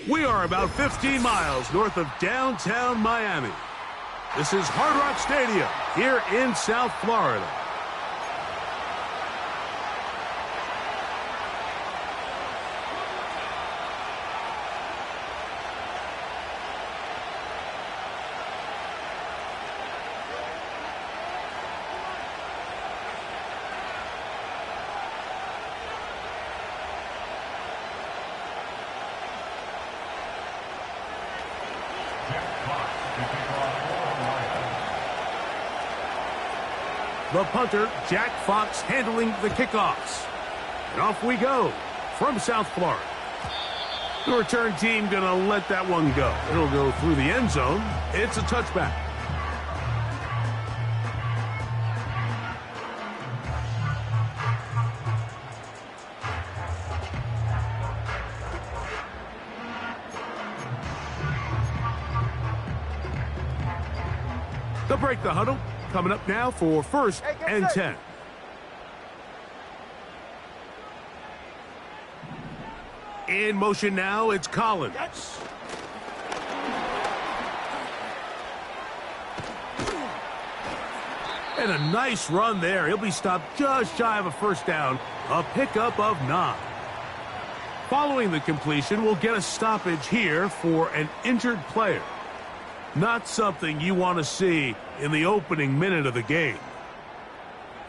We are about 15 miles north of downtown Miami. This is Hard Rock Stadium here in South Florida. The punter, Jack Fox, handling the kickoffs. And off we go from South Florida. The return team going to let that one go. It'll go through the end zone. It's a touchback. They'll break the huddle. Coming up now for 1st and 10. In motion now, it's Collins. And a nice run there. He'll be stopped just shy of a first down. A pickup of 9. Following the completion, we'll get a stoppage here for an injured player. Not something you want to see in the opening minute of the game.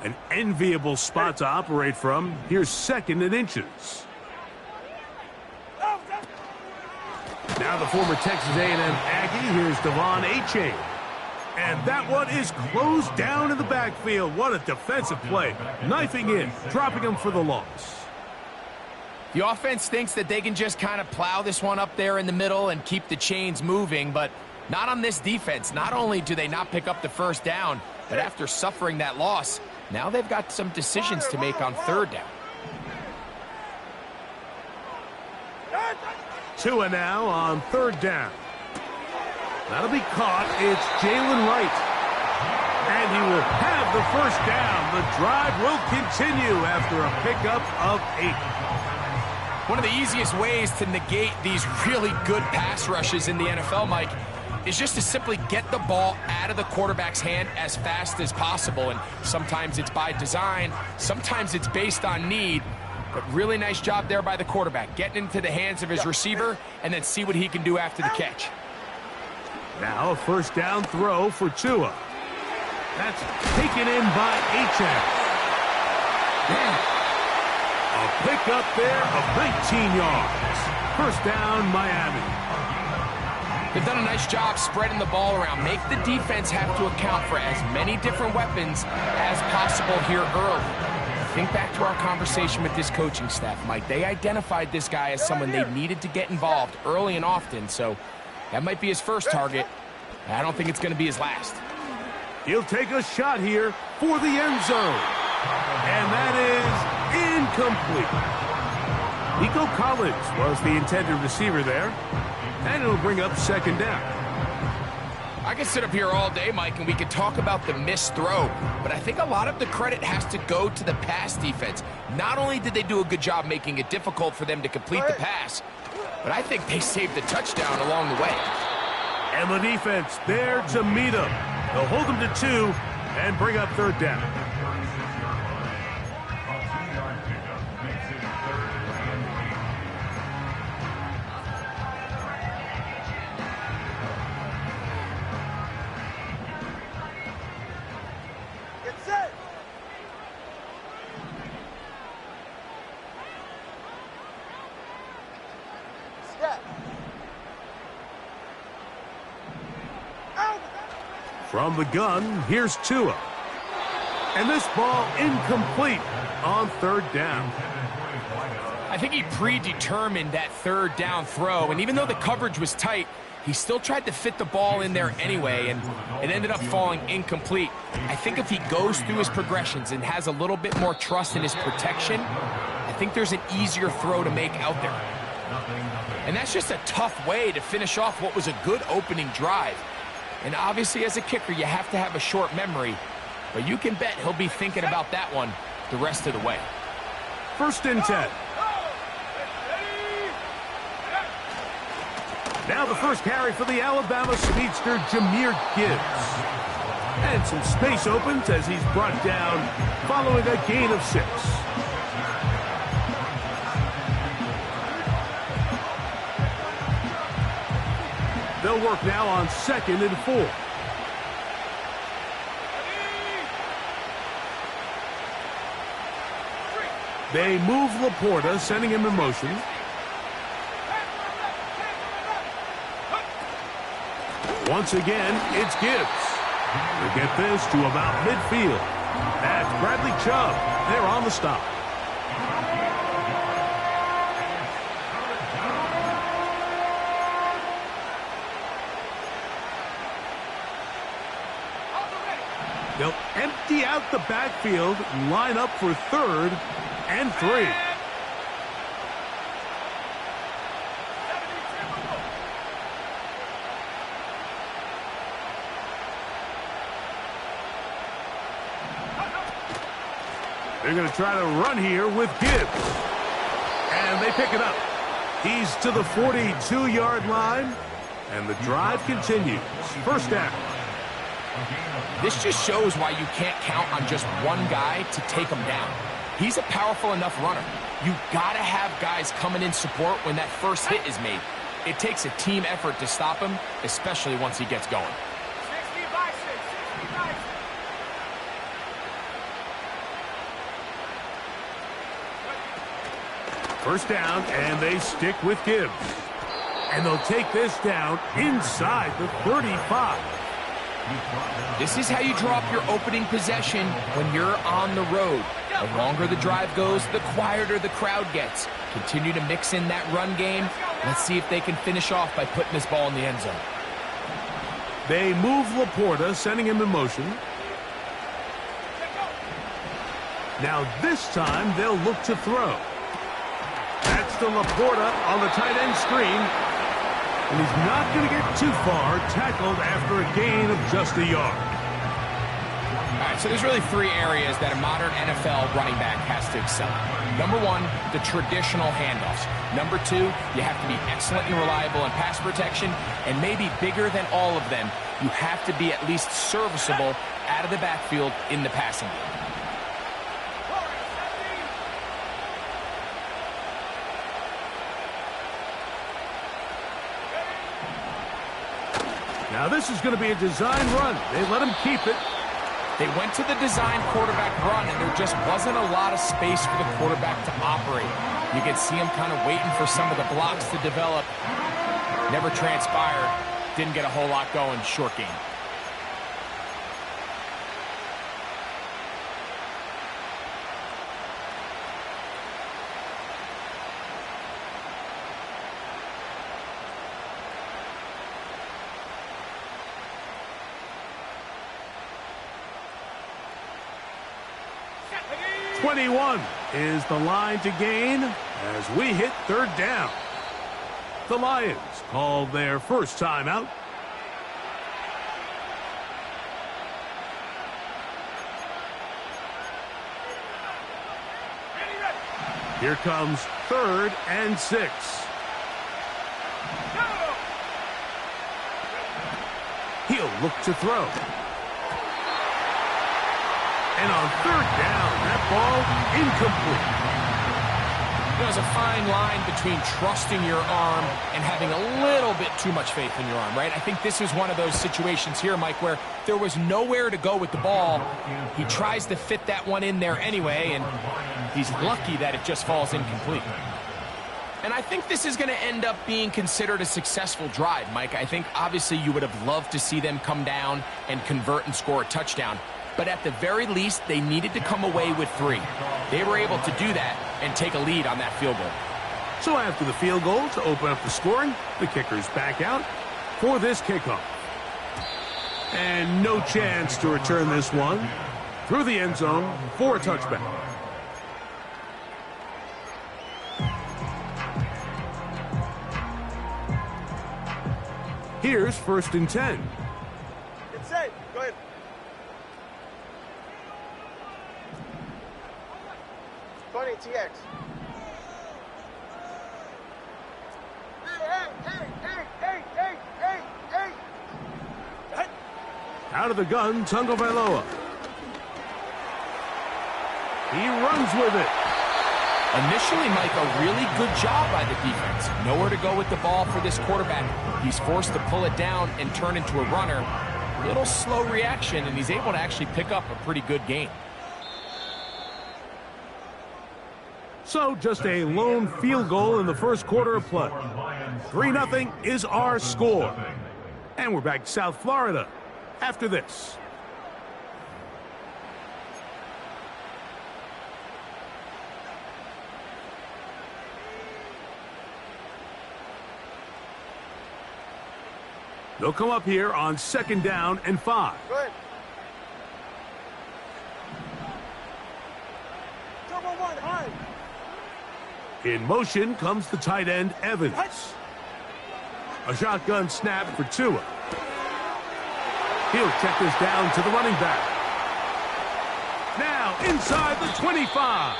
An enviable spot to operate from. Here's 2nd and inches. Now the former Texas A&M Aggie. Here's Devon Achane. And that one is closed down in the backfield. What a defensive play. Knifing in, dropping him for the loss. The offense thinks that they can just kind of plow this one up there in the middle and keep the chains moving, but not on this defense. Not only do they not pick up the first down, but after suffering that loss, now they've got some decisions to make on 3rd down. Tua now on 3rd down. That'll be caught. It's Jalen Wright. And he will have the first down. The drive will continue after a pickup of 8. One of the easiest ways to negate these really good pass rushes in the NFL, Mike, is just to simply get the ball out of the quarterback's hand as fast as possible. And sometimes it's by design, sometimes it's based on need. But really nice job there by the quarterback, getting into the hands of his receiver and then see what he can do after the catch. Now a first down throw for Tua. That's taken in by Achane. A pickup there of 19 yards. First down, Miami. They've done a nice job spreading the ball around. Make the defense have to account for as many different weapons as possible here early. Think back to our conversation with this coaching staff, Mike. They identified this guy as someone they needed to get involved early and often, so that might be his first target. I don't think it's going to be his last. He'll take a shot here for the end zone. And that is incomplete. Nico Collins was the intended receiver there. And it'll bring up 2nd down. I could sit up here all day, Mike, and we could talk about the missed throw, but I think a lot of the credit has to go to the pass defense. Not only did they do a good job making it difficult for them to complete the pass, but I think they saved the touchdown along the way. And the defense there to meet him. They'll hold him to 2 and bring up 3rd down. From the gun, here's Tua. And this ball incomplete on 3rd down. I think he predetermined that 3rd down throw, and even though the coverage was tight, he still tried to fit the ball in there anyway, and it ended up falling incomplete. I think if he goes through his progressions and has a little bit more trust in his protection, I think there's an easier throw to make out there. And that's just a tough way to finish off what was a good opening drive. And obviously, as a kicker, you have to have a short memory, but you can bet he'll be thinking about that one the rest of the way. 1st and 10. Now the first carry for the Alabama speedster, Jahmyr Gibbs. And some space opens as he's brought down following a gain of 6. They'll work now on 2nd and 4. They move Laporta, sending him in motion. Once again, it's Gibbs. They get this to about midfield. That's Bradley Chubb. They're on the stop. They'll empty out the backfield, line up for 3rd and 3. They're going to try to run here with Gibbs. And they pick it up. He's to the 42-yard line. And the drive continues. First down. This just shows why you can't count on just one guy to take him down. He's a powerful enough runner. You got to have guys coming in support when that first hit is made. It takes a team effort to stop him, especially once he gets going. First down, and they stick with Gibbs. And they'll take this down inside the 35. This is how you draw up your opening possession when you're on the road. The longer the drive goes, the quieter the crowd gets. Continue to mix in that run game. Let's see if they can finish off by putting this ball in the end zone. They move Laporta, sending him in motion. Now this time they'll look to throw. That's to Laporta on the tight end screen. And he's not going to get too far, tackled after a gain of just a yard. All right, so there's really 3 areas that a modern NFL running back has to excel at. Number 1, the traditional handoffs. Number 2, you have to be excellent and reliable in pass protection. And maybe bigger than all of them, you have to be at least serviceable out of the backfield in the passing game. Now this is going to be a design run. They let him keep it. They went to the design quarterback run, and there just wasn't a lot of space for the quarterback to operate. You could see him kind of waiting for some of the blocks to develop. Never transpired. Didn't get a whole lot going. Short game. .21 is the line to gain as we hit 3rd down. The Lions call their first timeout. Here comes 3rd and 6. He'll look to throw. And on 3rd down, that ball incomplete. There's a fine line between trusting your arm and having a little bit too much faith in your arm, right? I think this is one of those situations here, Mike, where there was nowhere to go with the ball. He tries to fit that one in there anyway, and he's lucky that it just falls incomplete. And I think this is going to end up being considered a successful drive, Mike. I think obviously you would have loved to see them come down and convert and score a touchdown. But at the very least, they needed to come away with 3. They were able to do that and take a lead on that field goal. So after the field goal to open up the scoring, the kicker's back out for this kickoff. And no chance to return this one through the end zone for a touchback. Here's 1st and 10. It's safe. Go ahead. TX. Hey, hey, hey, hey, hey! Out of the gun, Tagovailoa. He runs with it. Initially, Mike, a really good job by the defense. Nowhere to go with the ball for this quarterback. He's forced to pull it down and turn into a runner. Little slow reaction, and he's able to actually pick up a pretty good game. So just a lone field goal in the first quarter of play. 3-0 is our score. And we're back to South Florida after this. They'll come up here on 2nd down and 5. Go ahead. Turbo one, high. In motion comes the tight end, Evans. A shotgun snap for Tua. He'll check this down to the running back. Now inside the 25.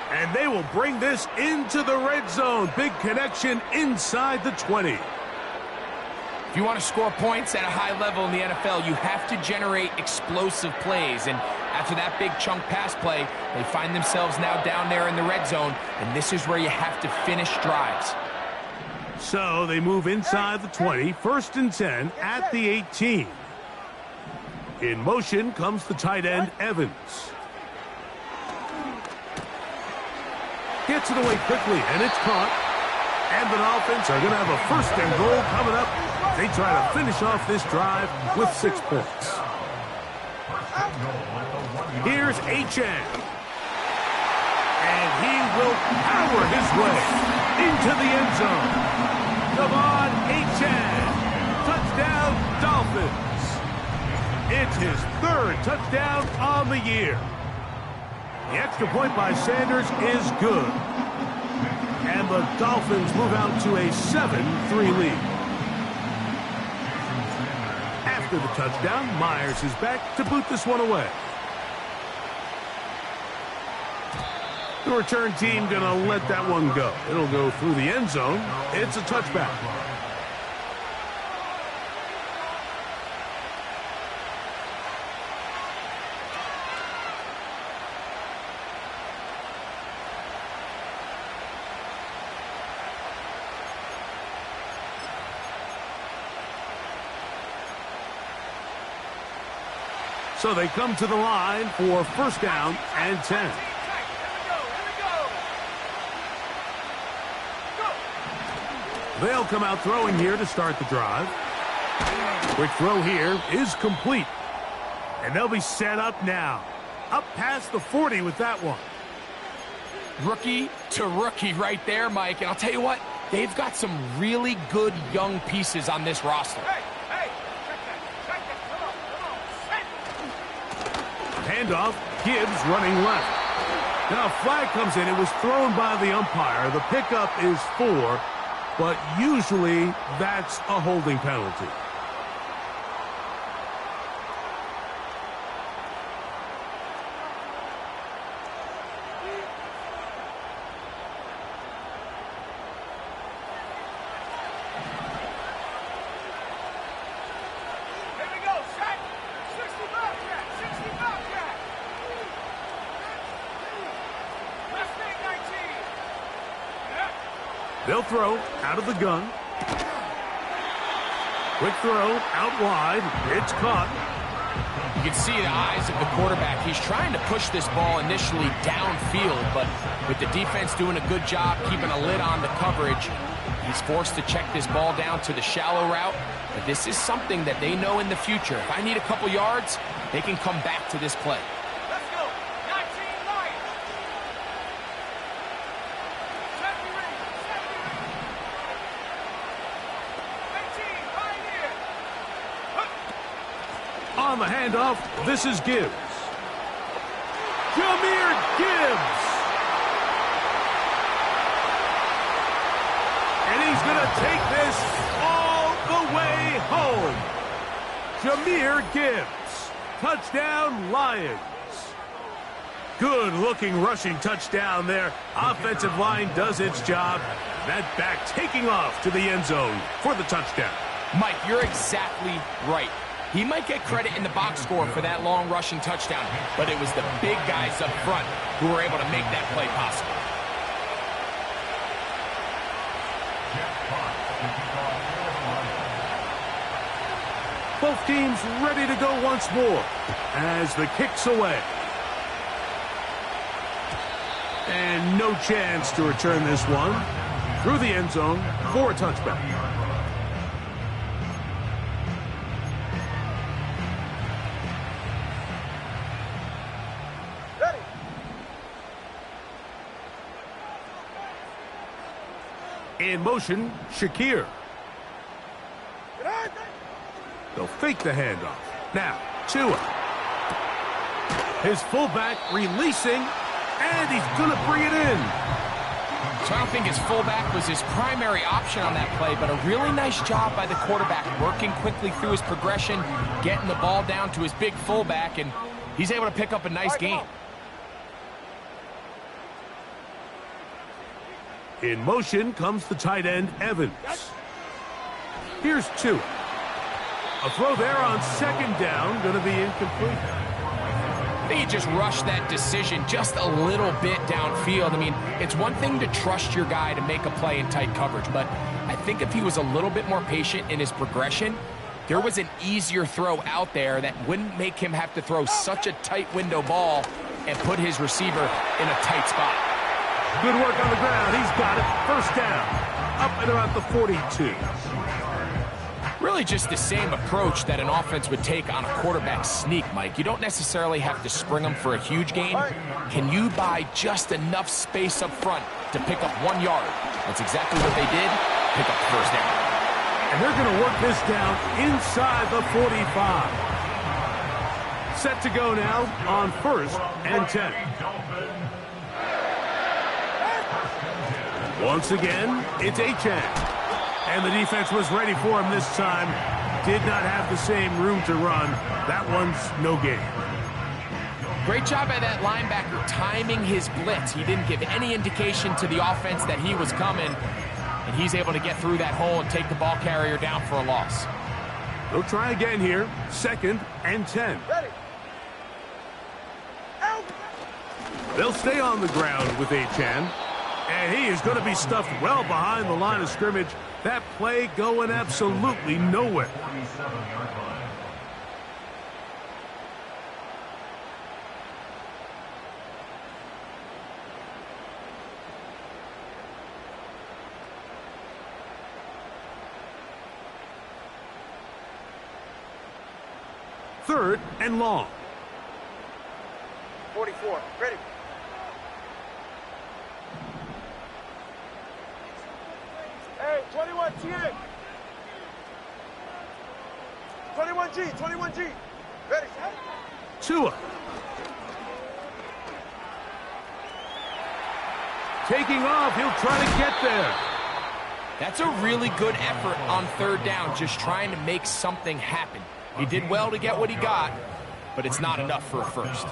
And they will bring this into the red zone. Big connection inside the 20. If you want to score points at a high level in the NFL, you have to generate explosive plays. And after that big chunk pass play, they find themselves now down there in the red zone, and this is where you have to finish drives. So they move inside the 20, 1st and 10 at the 18. In motion comes the tight end, Evans. Gets it away quickly, and it's caught. And the Dolphins are going to have a 1st and goal coming up. They try to finish off this drive with 6 points. Here's H.N. And he will power his way into the end zone. Come on, H.N. Touchdown, Dolphins. It's his 3rd touchdown on the year. The extra point by Sanders is good. And the Dolphins move out to a 7-3 lead. After the touchdown, Myers is back to boot this one away. The return team going to let that one go. It'll go through the end zone. It's a touchback. So they come to the line for 1st down and 10. They'll come out throwing here to start the drive. Quick throw here is complete. And they'll be set up now. Up past the 40 with that one. Rookie to rookie right there, Mike. And I'll tell you what, they've got some really good young pieces on this roster. Handoff, Gibbs running left. Now a flag comes in. It was thrown by the umpire. The pickup is 4, but usually that's a holding penalty. They'll throw out of the gun. Quick throw out wide. It's caught. You can see the eyes of the quarterback. He's trying to push this ball initially downfield, but with the defense doing a good job keeping a lid on the coverage, he's forced to check this ball down to the shallow route. But this is something that they know in the future. If I need a couple yards, they can come back to this play. On the handoff, this is Gibbs. Jahmyr Gibbs. And he's going to take this all the way home. Jahmyr Gibbs. Touchdown, Lions. Good-looking rushing touchdown there. Offensive line does its job. That back taking off to the end zone for the touchdown. Mike, you're exactly right. He might get credit in the box score for that long rushing touchdown, but it was the big guys up front who were able to make that play possible. Both teams ready to go once more as the kick's away. And no chance to return this one through the end zone for a touchback. Ready. In motion, Shakir. Get on. They'll fake the handoff. Now, Tua. His fullback releasing, and he's going to bring it in. So I don't think his fullback was his primary option on that play, but a really nice job by the quarterback, working quickly through his progression, getting the ball down to his big fullback, and he's able to pick up a nice gain. In motion comes the tight end, Evans. Here's Tua. A throw there on second down, going to be incomplete. I think he just rushed that decision just a little bit downfield. I mean, it's one thing to trust your guy to make a play in tight coverage, but I think if he was a little bit more patient in his progression, there was an easier throw out there that wouldn't make him have to throw such a tight window ball and put his receiver in a tight spot. Good work on the ground. He's got it. First down. Up at about the 42. Really just the same approach that an offense would take on a quarterback sneak, Mike. You don't necessarily have to spring them for a huge gain. Can you buy just enough space up front to pick up 1 yard? That's exactly what they did. Pick up the first down. And they're going to work this down inside the 45. Set to go now on 1st and 10. Once again, it's Achane. And the defense was ready for him this time. Did not have the same room to run. That one's no gain. Great job by that linebacker timing his blitz. He didn't give any indication to the offense that he was coming. And he's able to get through that hole and take the ball carrier down for a loss. They'll try again here. 2nd and 10. Ready. Out. They'll stay on the ground with Achane. And he is going to be stuffed well behind the line of scrimmage. That play going absolutely nowhere. Third and long. 44. Ready. Hey, 21 TN. 21G, 21G. Ready, set. Tua. Taking off, he'll try to get there. That's a really good effort on 3rd down, just trying to make something happen. He did well to get what he got, but it's not enough for a first.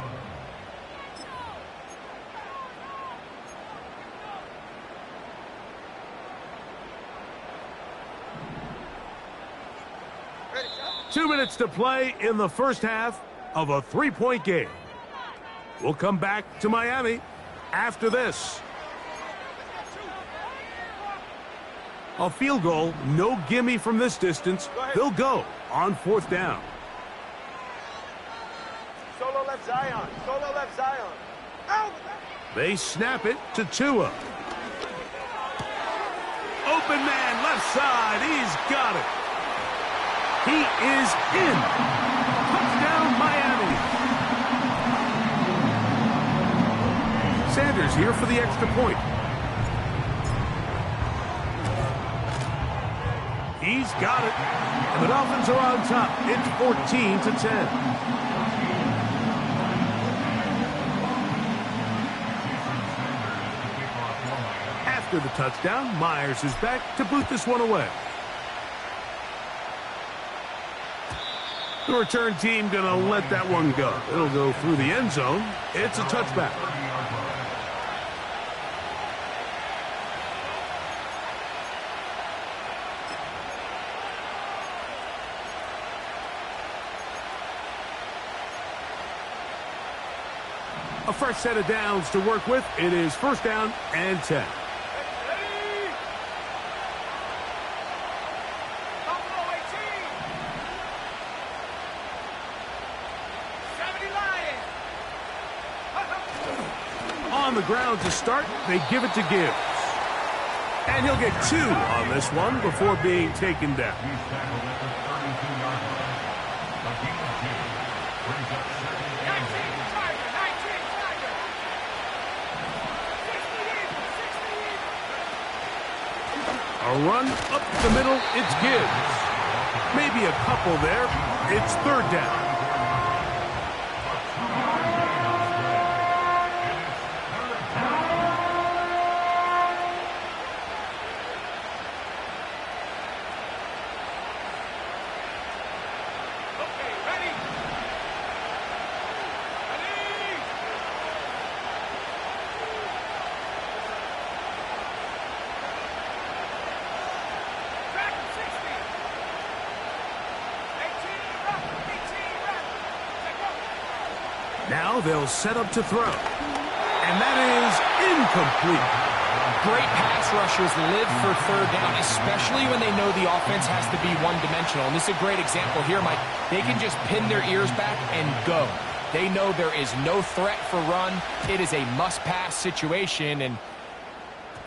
Ready, set. 2 minutes to play in the first half of a 3-point game. We'll come back to Miami after this. A field goal, no gimme from this distance. They'll go on 4th down. Solo left Zion. Solo left Zion. Out. They snap it to Tua. Open man, left side. He's got it. He is in. Touchdown, Miami. Sanders here for the extra point. He's got it. And the Dolphins are on top. It's 14-10. After the touchdown, Myers is back to boot this one away. The return team going to let that one go. It'll go through the end zone. It's a touchback. A fresh set of downs to work with. It is first down and 10. On the ground to start, they give it to Gibbs. And he'll get 2 on this one before being taken down. A run up the middle, it's Gibbs. Maybe a couple there. It's third down. Now they'll set up to throw. And that is incomplete. Great pass rushers live for third down, especially when they know the offense has to be one-dimensional. And this is a great example here, Mike. They can just pin their ears back and go. They know there is no threat for run. It is a must-pass situation. And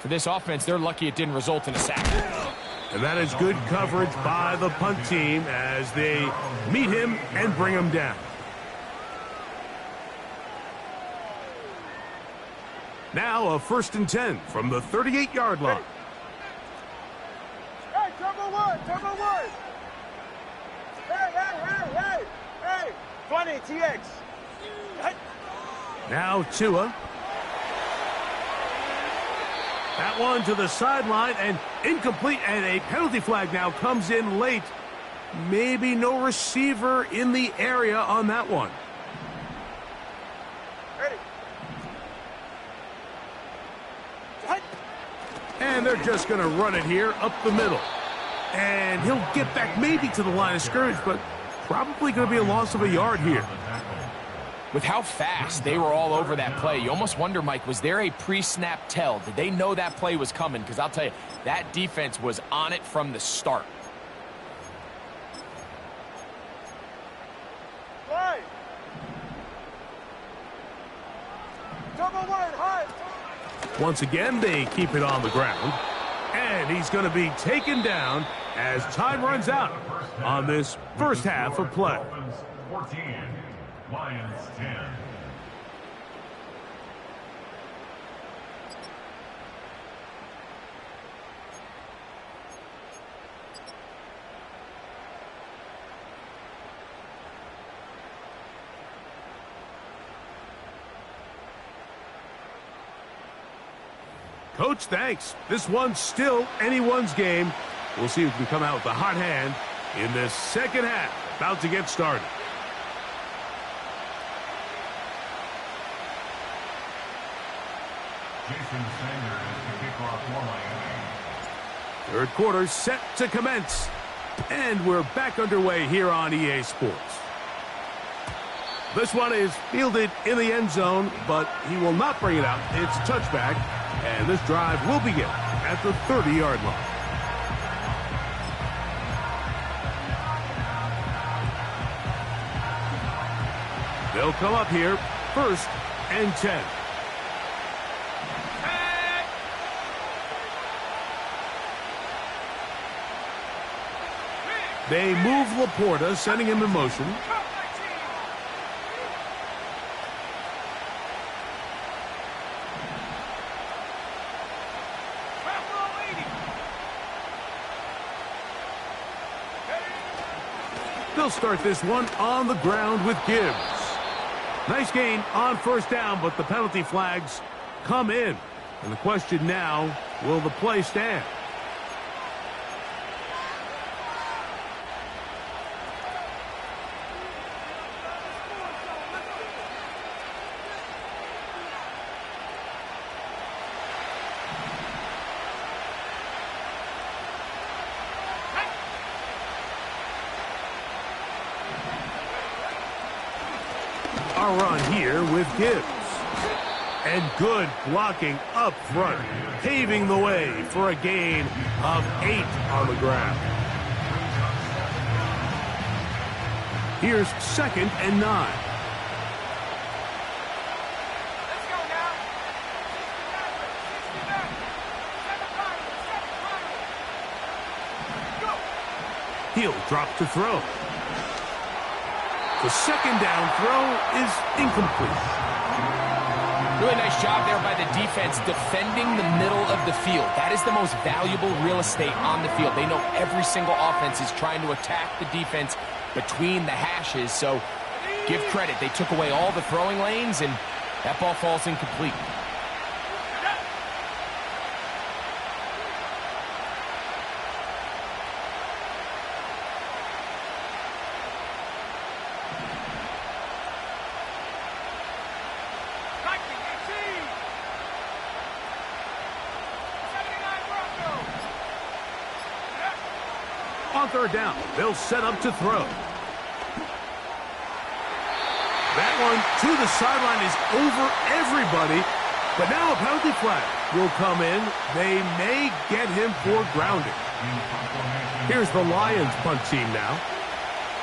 for this offense, they're lucky it didn't result in a sack. And that is good coverage by the punt team as they meet him and bring him down. Now a first and 10 from the 38-yard line. Hey, turbo one, turbo one. Hey. 20, TX. Now Tua. That one to the sideline and incomplete, and a penalty flag now comes in late. Maybe no receiver in the area on that one. And they're just going to run it here up the middle. And he'll get back maybe to the line of scrimmage, but probably going to be a loss of a yard here. With how fast they were all over that play, you almost wonder, Mike, was there a pre-snap tell? Did they know that play was coming? Because I'll tell you, that defense was on it from the start. Right. Turbo one, high. Once again, they keep it on the ground. And he's going to be taken down as time runs out on this first half of play. 14, Lions 10. Coach, thanks. This one's still anyone's game. We'll see who can come out with the hot hand in this second half. About to get started. Jason Sanders is the kickoff for Miami. Third quarter set to commence. And we're back underway here on EA Sports. This one is fielded in the end zone, but he will not bring it out. It's touchback, and this drive will begin at the 30-yard line. They'll come up here, first and 10. They move Laporta, sending him in motion. They'll start this one on the ground with Gibbs. Nice gain on first down, but the penalty flags come in. And the question now, will the play stand? A run here with Gibbs. And good blocking up front, paving the way for a gain of 8 on the ground. Here's 2nd and 9. Let's go now. Go. He'll drop to throw. The 2nd down throw is incomplete. Really nice job there by the defense defending the middle of the field. That is the most valuable real estate on the field. They know every single offense is trying to attack the defense between the hashes, so give credit. They took away all the throwing lanes, and that ball falls incomplete. On 3rd down, they'll set up to throw. That one to the sideline is over everybody, but now a penalty flag will come in. They may get him for grounding. Here's the Lions punt team now,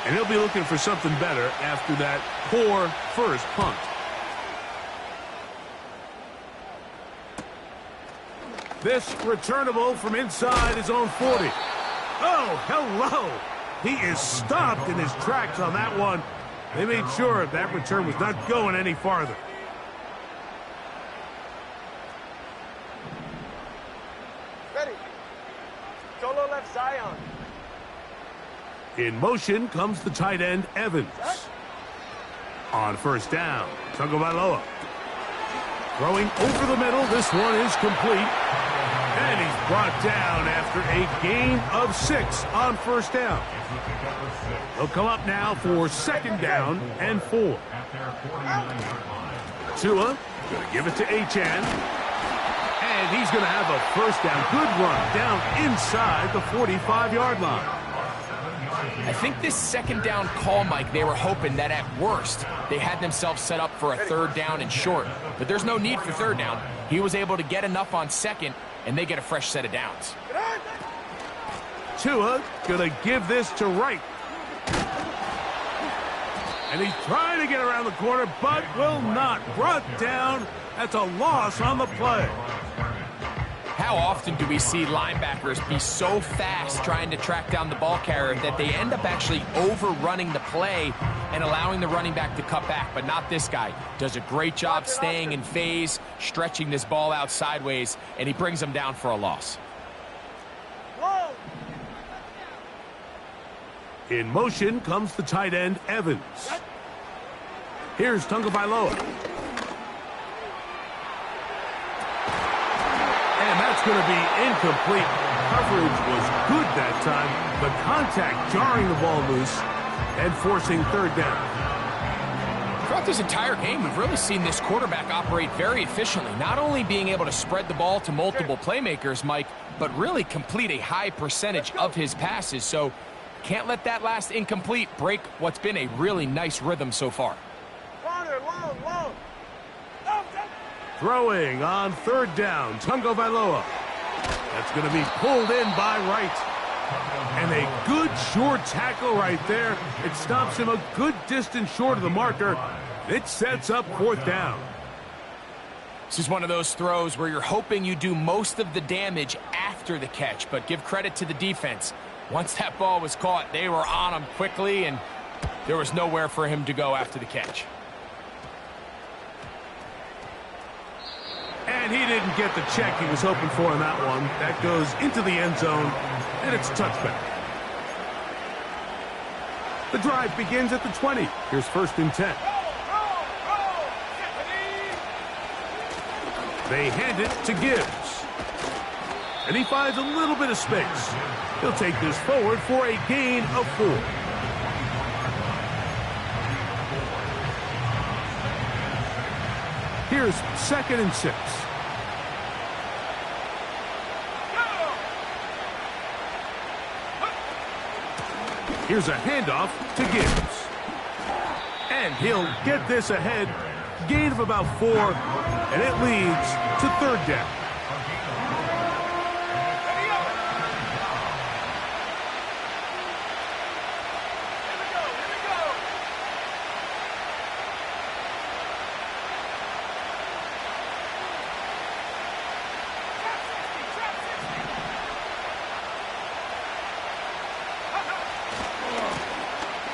and he'll be looking for something better after that poor first punt. This returnable from inside his own 40. Oh, hello. He is stopped in his tracks on that one. They made sure that return was not going any farther. Ready. Solo left Zion. In motion comes the tight end, Evans. On 1st down, Tagovailoa. Throwing over the middle, this one is complete. And he's brought down after a gain of 6 on 1st down. He'll come up now for 2nd down and 4. Tua going to give it to Achane. And he's going to have a 1st down. Good run down inside the 45-yard line. I think this 2nd down call, Mike, they were hoping that at worst they had themselves set up for a 3rd down and short. But there's no need for 3rd down. He was able to get enough on 2nd, and they get a fresh set of downs. Tua going to give this to Wright. And he's trying to get around the corner, but will not. Brought down. That's a loss on the play. How often do we see linebackers be so fast trying to track down the ball carrier that they end up actually overrunning the play and allowing the running back to cut back? But not this guy. Does a great job staying in phase, stretching this ball out sideways, and he brings them down for a loss. In motion comes the tight end, Evans. Here's Tagovailoa. And that's going to be incomplete. Coverage was good that time. The contact jarring the ball loose and forcing 3rd down. Throughout this entire game, we've really seen this quarterback operate very efficiently, not only being able to spread the ball to multiple playmakers, Mike, but really complete a high percentage of his passes. So can't let that last incomplete break what's been a really nice rhythm so far. Long. Throwing on 3rd down, Tagovailoa. That's going to be pulled in by Wright. And a good short tackle right there. It stops him a good distance short of the marker. It sets up 4th down. This is one of those throws where you're hoping you do most of the damage after the catch, but give credit to the defense. Once that ball was caught, they were on him quickly, and there was nowhere for him to go after the catch. And he didn't get the check he was hoping for on that one. That goes into the end zone, and it's a touchback. The drive begins at the 20. Here's 1st and 10. They hand it to Gibbs. And he finds a little bit of space. He'll take this forward for a gain of 4. Here's 2nd and 6. Here's a handoff to Gibbs. And he'll get this ahead Gain of about 4, and it leads to third down.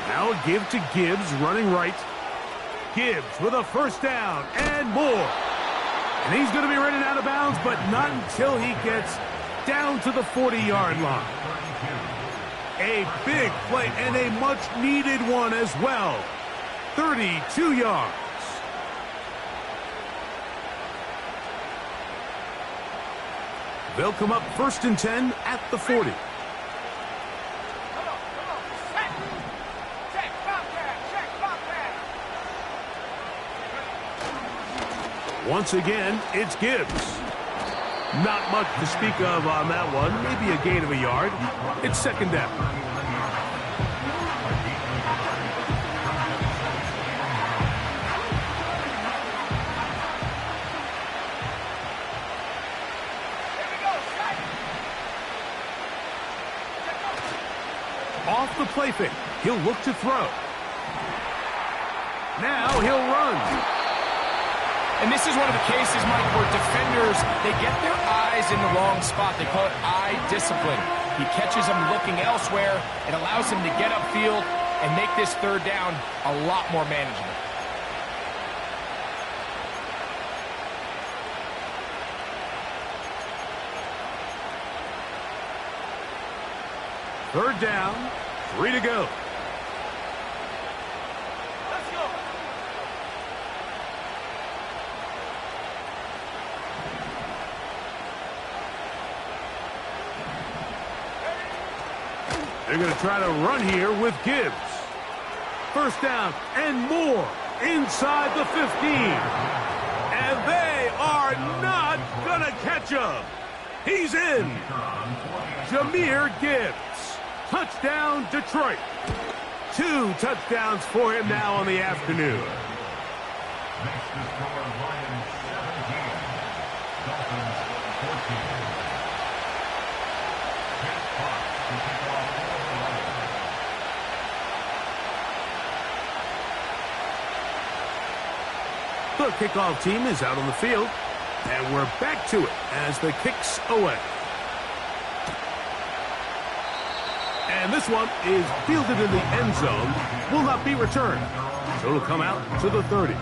Now a give to Gibbs, running right. Gibbs with a first down and more. And he's going to be running out of bounds, but not until he gets down to the 40-yard line. A big play and a much-needed one as well. 32 yards. They'll come up 1st and 10 at the 40. Once again, it's Gibbs. Not much to speak of on that one. Maybe a gain of a yard. It's 2nd down. Off the play fake. He'll look to throw. Now he'll run. And this is one of the cases, Mike, where defenders, they get their eyes in the wrong spot. They call it eye discipline. He catches them looking elsewhere. It allows him to get upfield and make this third down a lot more manageable. Third down, 3 to go. They're going to try to run here with Gibbs. First down and more inside the 15. And they are not going to catch him. He's in. Jahmyr Gibbs. Touchdown, Detroit. 2 touchdowns for him now on the afternoon. Next to score, Lions 17. Dolphins 14. Pitt Fox to kick off for the Lions. The kickoff team is out on the field, and we're back to it as the kick's away. And this one is fielded in the end zone, will not be returned. So it'll come out to the 30.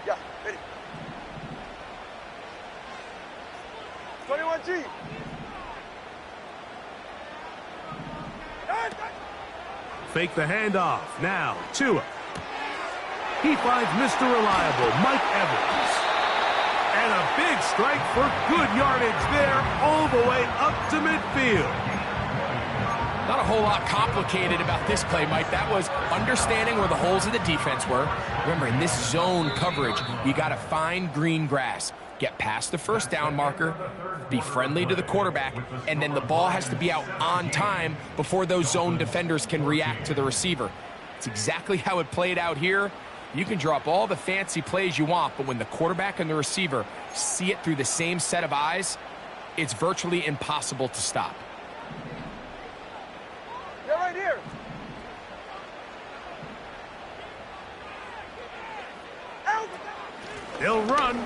Yeah, ready. 21G. Fake the handoff. Now, Tua. He finds Mr. Reliable, Mike Evans. And a big strike for good yardage there all the way up to midfield. Not a whole lot complicated about this play, Mike. That was understanding where the holes of the defense were. Remember, in this zone coverage, you got to find green grass. Get past the first down marker, be friendly to the quarterback, and then the ball has to be out on time before those zone defenders can react to the receiver. It's exactly how it played out here. You can draw up all the fancy plays you want, but when the quarterback and the receiver see it through the same set of eyes, it's virtually impossible to stop. They're right here. Out. They'll run.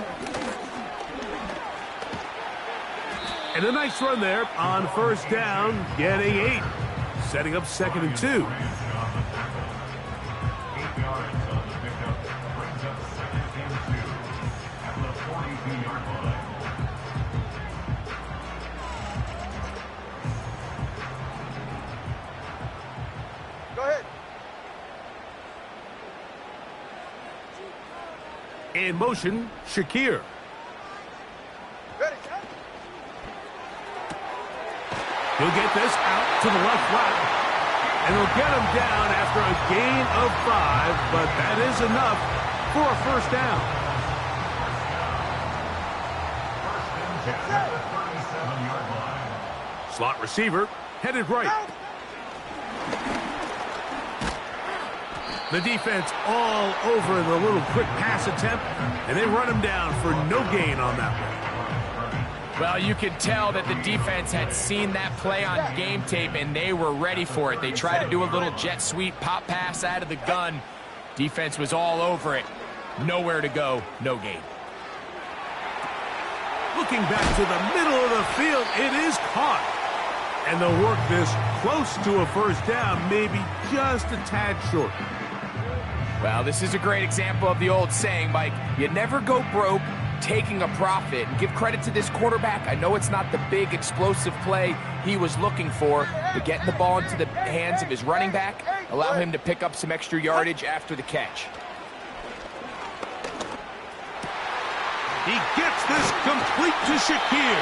And a nice run there on first down, getting 8. Setting up 2nd and 2. 8 yards on the pickup brings up 2nd and 2 at the 42-yard line. Go ahead. In motion, Shakir. Ready. He'll get this out to the left flat. And he'll get him down after a gain of 5, but that is enough for a first down. 37-yard line. Slot receiver, headed right. The defense all over the little quick pass attempt, and they run him down for no gain on that one. Well, you could tell that the defense had seen that play on game tape, and they were ready for it. They tried to do a little jet sweep pop pass out of the gun. Defense was all over it. Nowhere to go, no gain. Looking back to the middle of the field, it is caught. And they'll work this close to a first down, maybe just a tad short. Well, this is a great example of the old saying, Mike, you never go broke taking a profit. And give credit to this quarterback. I know it's not the big explosive play he was looking for, but getting the ball into the hands of his running back allow him to pick up some extra yardage after the catch. He gets this complete to Shakir.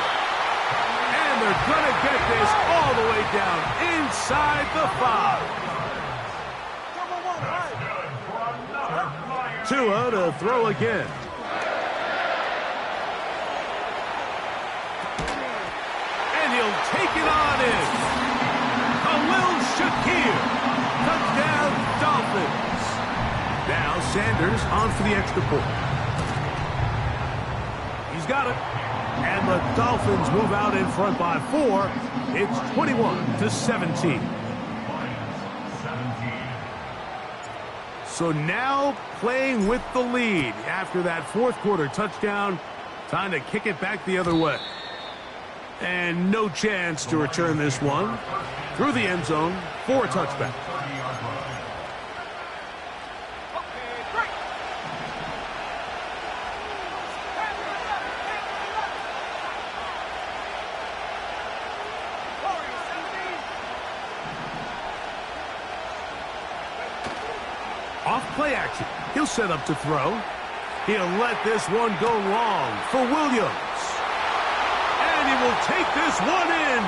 And they're going to get this all the way down inside the 5. Tua to throw again. And he'll take it on in. Khalil Shakir. Touchdown, Dolphins. Now Sanders on for the extra point. He's got it. And the Dolphins move out in front by 4. It's 21-17. So now playing with the lead after that fourth quarter touchdown. Time to kick it back the other way. And no chance to return this one through the end zone for a touchback. Off play action. He'll set up to throw. He'll let this one go long for Williams. And he will take this one in.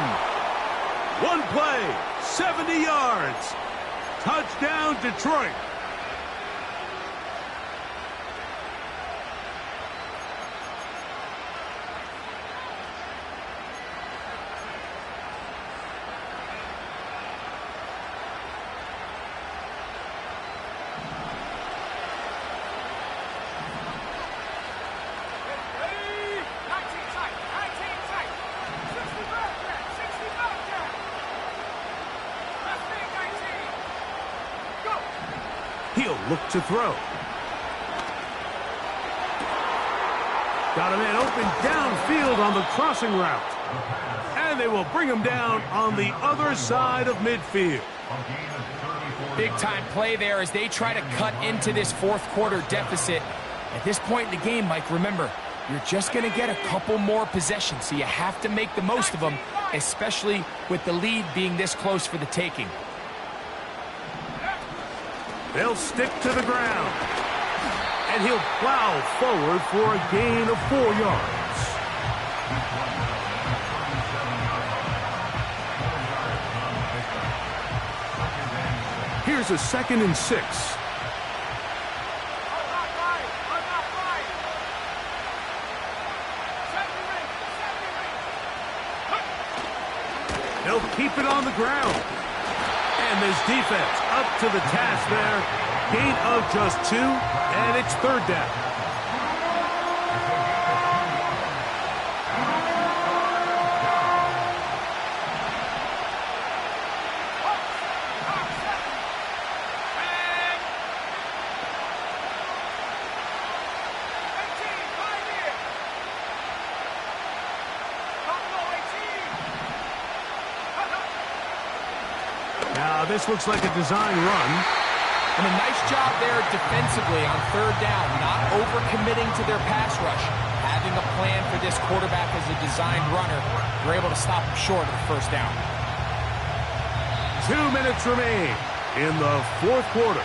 One play, 70 yards. Touchdown, Detroit. He'll look to throw. Got a man open downfield on the crossing route. And they will bring him down on the other side of midfield. Big time play there as they try to cut into this fourth quarter deficit. At this point in the game, Mike, remember, you're just going to get a couple more possessions, so you have to make the most of them, especially with the lead being this close for the taking. They'll stick to the ground. And he'll plow forward for a gain of 4 yards. Here's a 2nd and 6. They'll keep it on the ground. And this defense up to the task there. Gain of just 2, and it's 3rd down. Now this looks like a design run. And a nice job there defensively on 3rd down, not overcommitting to their pass rush. Having a plan for this quarterback as a designed runner, they're able to stop him short of the 1st down. 2 minutes remain in the 4th quarter.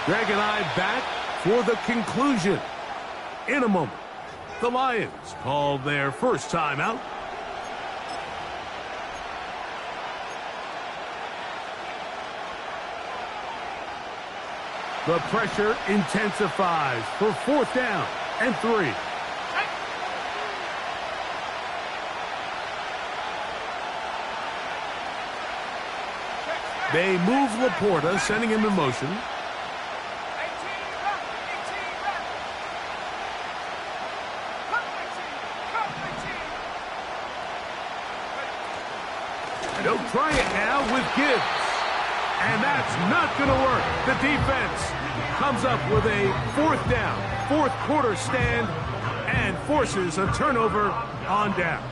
Greg and I back for the conclusion. In a moment, the Lions call their first timeout. The pressure intensifies for 4th down and 3. They move Laporta, sending him in motion. They'll try it now with Gibbs. And that's not going to work. The defense comes up with a 4th down, 4th quarter stand, and forces a turnover on downs.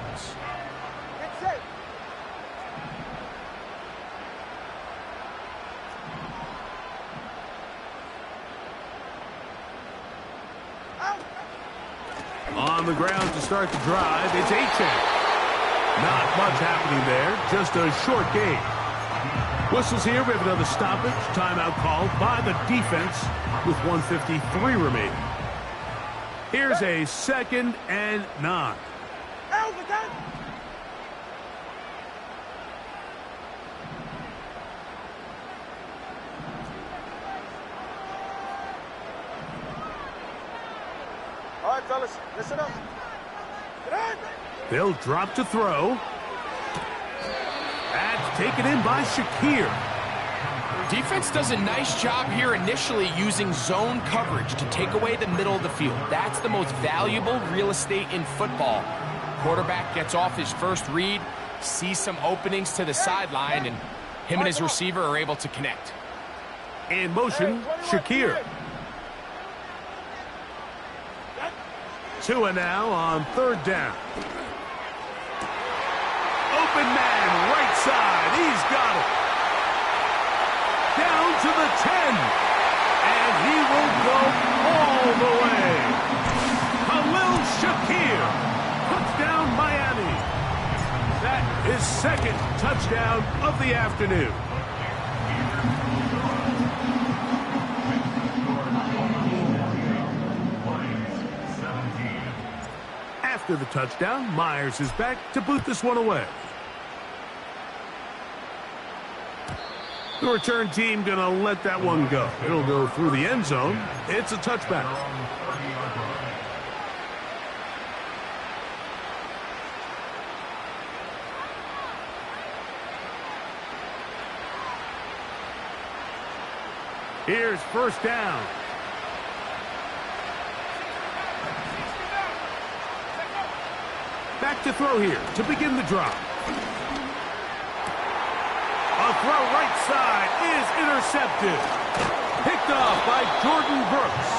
On the ground to start the drive, it's Achane. Not much happening there, just a short game. Whistles here, we have another stoppage. Timeout called by the defense with 1:53 remaining. Here's a 2nd and 9. All right, fellas, listen up. They'll drop to throw. That's taken in by Shakir. Defense does a nice job here initially using zone coverage to take away the middle of the field. That's the most valuable real estate in football. Quarterback gets off his first read, sees some openings to the sideline, and him and his receiver are able to connect. In motion, Shakir. Tua now on 3rd down. Open man, right side. He's got it. Down to the 10. And he will go all the way. Khalil Shakir. Touchdown, Miami. That is 2nd touchdown of the afternoon. After the touchdown, Myers is back to boot this one away. The return team going to let that one go. It'll go through the end zone. It's a touchback. Here's 1st down. Back to throw here to begin the drive. A throw right side is intercepted. Picked off by Jordan Brooks.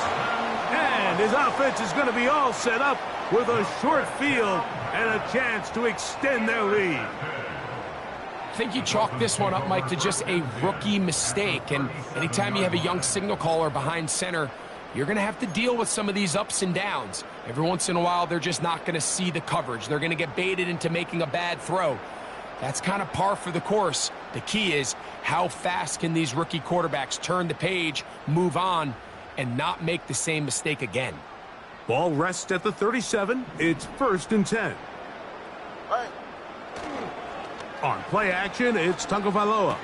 And his offense is going to be all set up with a short field and a chance to extend their lead. I think you chalk this one up, Mike, to just a rookie mistake. And anytime you have a young signal caller behind center, you're going to have to deal with some of these ups and downs. Every once in a while, they're just not going to see the coverage. They're going to get baited into making a bad throw. That's kind of par for the course. The key is how fast can these rookie quarterbacks turn the page, move on, and not make the same mistake again. Ball rests at the 37. It's 1st and 10. On play action, it's Tagovailoa.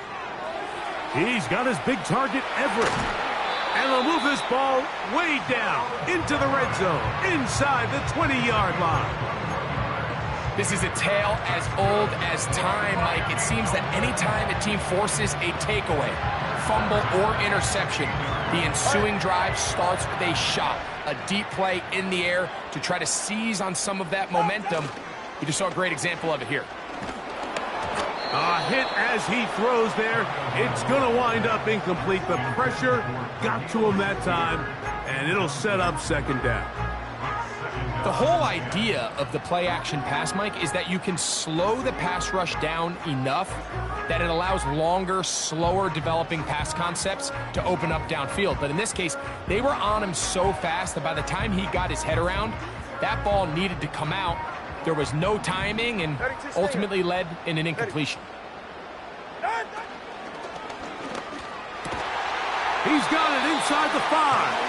He's got his big target, Everett. And they'll move this ball way down into the red zone, inside the 20-yard line. This is a tale as old as time, Mike. It seems that anytime a team forces a takeaway, fumble, or interception, the ensuing drive starts with a shot, a deep play in the air to try to seize on some of that momentum. We just saw a great example of it here. A hit as he throws there. It's going to wind up incomplete. The pressure got to him that time, and it'll set up 2nd down. The whole idea of the play-action pass, Mike, is that you can slow the pass rush down enough that it allows longer, slower developing pass concepts to open up downfield. But in this case, they were on him so fast that by the time he got his head around, that ball needed to come out. There was no timing and ultimately led in an incompletion. He's got it inside the 5.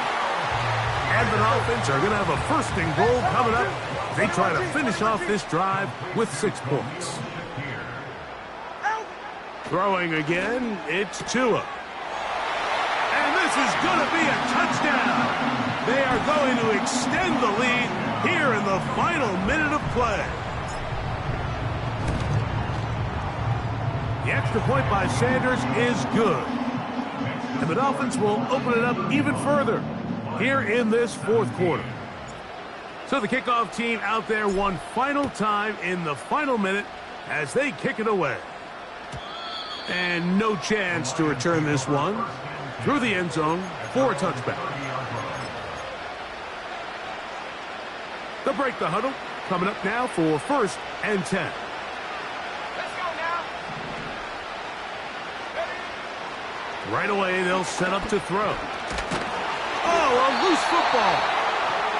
And the Dolphins are going to have a 1st and goal coming up. They try to finish off this drive with 6 points. Throwing again, it's Tua. And this is going to be a touchdown. They are going to extend the lead here in the final minute of play. The extra point by Sanders is good. And the Dolphins will open it up even further here in this fourth quarter. So the kickoff team out there one final time in the final minute as they kick it away. And no chance to return this one through the end zone for a touchback. They'll break the huddle. Coming up now for 1st and 10. Let's go now. Right away, they'll set up to throw. Oh, a loose football.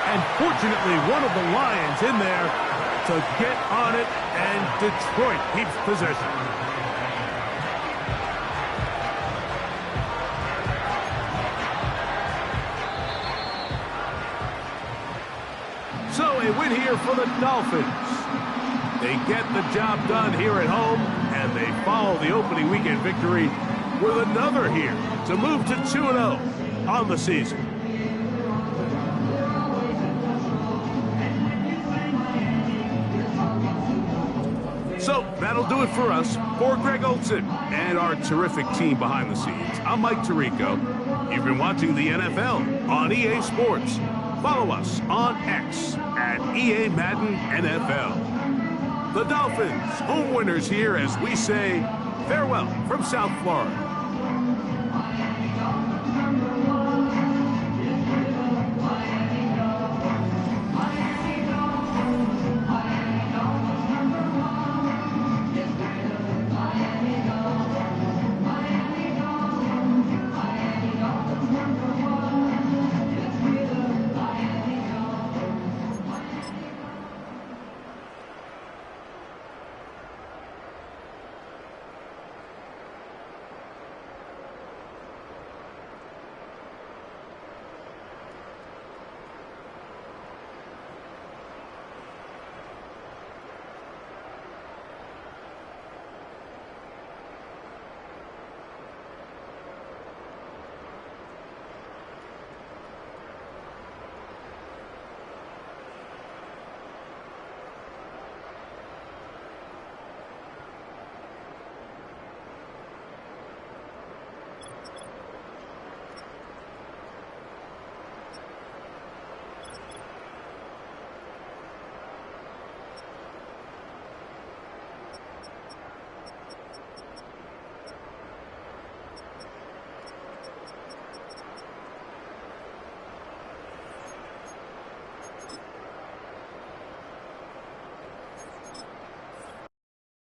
And fortunately, one of the Lions in there to get on it, and Detroit keeps possession. So a win here for the Dolphins. They get the job done here at home, and they follow the opening weekend victory with another here to move to 2-0 on the season. So that'll do it for us. For Greg Olson and our terrific team behind the scenes, I'm Mike Tirico. You've been watching the NFL on EA Sports. Follow us on X at EA Madden NFL. The Dolphins, home winners here as we say farewell from South Florida.